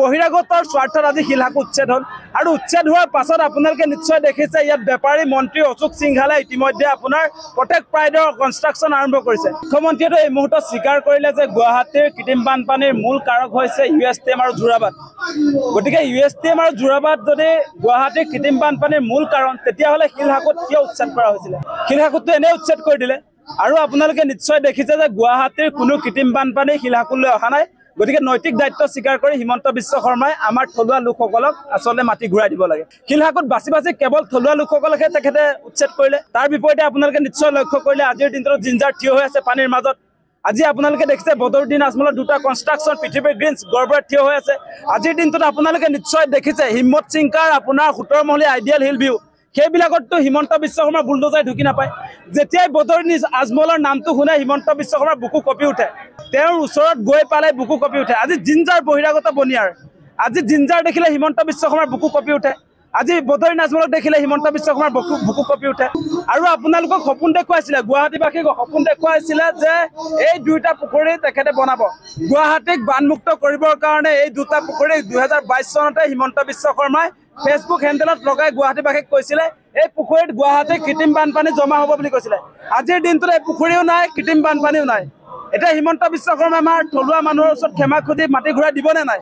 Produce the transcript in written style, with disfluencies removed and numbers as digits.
বহিৰাগতৰ স্বাৰ্থত আজি শিলহাকু উচ্ছেদ হ'ল আৰু উচ্ছেদ হোৱাৰ পাছত আপোনালোকে নিশ্চয় দেখিছে ইয়াত বেপাৰী মন্ত্ৰী অশোক সিংঘালে ইতিমধ্যে আপোনাৰ প্ৰটেক্ট প্ৰাইডৰ কনষ্ট্ৰাকশ্যন আৰম্ভ কৰিছে। মুখ্যমন্ত্ৰীয়ে এই মুহূৰ্তত স্বীকাৰ কৰিলে যে গুৱাহাটীৰ কৃত্ৰিম বানপানীৰ মূল কাৰক হৈছে USTM আৰু যোৰাবাট। গতিকে USTM আৰু যোৰাবাট যদি গুৱাহাটীৰ কৃত্ৰিম বানপানীৰ মূল কাৰণ, তেতিয়াহ'লে শিলহাকুত কিয় উচ্ছেদ কৰা হৈছিলে? শিলহাকুতটো এনেই উচ্ছেদ কৰি দিলে। আৰু আপোনালোকে নিশ্চয় দেখিছে যে গুৱাহাটীৰ কোনো কৃত্ৰিম বানপানী শিলহাকুলৈ অহা নাই। গতিকে নৈতিক দায়িত্ব স্বীকাৰ কৰি হিমন্ত বিশ্ব শৰ্মাই আমাৰ থলুৱা লোকসকলক আচলতে মাটি ঘূৰাই দিব লাগে। শিলহাকুত বাছি বাছি কেৱল থলুৱা লোকসকলকহে তেখেতে উচ্ছেদ কৰিলে। তাৰ বিপৰীতে আপোনালোকে নিশ্চয় লক্ষ্য কৰিলে আজিৰ দিনটোত জিঞ্জাৰ থিয় হৈ আছে পানীৰ মাজত। আজি আপোনালোকে দেখিছে বদৰুদ্দিন আজমলৰ দুটা কনষ্ট্ৰাকশ্যন পৃথিৱীৰ গ্ৰীণছ গড়বড়াত থিয় হৈ আছে। আজিৰ দিনটোত আপোনালোকে নিশ্চয় দেখিছে হিম্মত চিংকাৰ আপোনাৰ 17 মহলীয়া ideal hill view, সেইবিলাকততো Himanta Biswa শৰ্মাৰ বুলডোজাৰে ঢুকি নাপায়। যেতিয়াই বদৰুদ্দিন আজমলৰ নামটো শুনে হিমন্ত বিশ্ব শৰ্মাৰ বুকু কঁপি উঠে, তেওঁৰ ওচৰত গৈ পালে বুকু কঁপি উঠে। আজি জিঞ্জাৰ বহিৰাগত বনিয়াৰ, আজি জিঞ্জাৰ দেখিলে হিমন্ত বিশ্ব শৰ্মাৰ বুকু কঁপি উঠে। আজি বদৰুদ্দিন আজমলক দেখিলে হিমন্ত বিশ্ব শৰ্মাৰ বুকু কঁপি উঠে। আৰু আপোনালোকক সপোন দেখুৱাইছিলে, গুৱাহাটীবাসীক সপোন দেখুৱাইছিলে যে এই দুটা পুখুৰী তেখেতে বনাব। গুৱাহাটীক বানমুক্ত কৰিবৰ কাৰণে এই দুটা পুখুৰী 2022 চনতে হিমন্ত বিশ্ব শৰ্মাই ফেচবুক হেণ্ডেলত লগাই গুৱাহাটীবাসীক কৈছিলে এই পুখুৰীত গুৱাহাটীৰ কৃত্ৰিম বানপানী জমা হ'ব বুলি কৈছিলে। আজিৰ দিনটোত এই পুখুৰীও নাই, কৃত্ৰিম বানপানীও নাই। এতিয়া হিমন্ত বিশ্ব শৰ্মাই আমাৰ থলুৱা মানুহৰ ওচৰত ক্ষমা খুজি মাটি ঘূৰাই দিবনে নাই?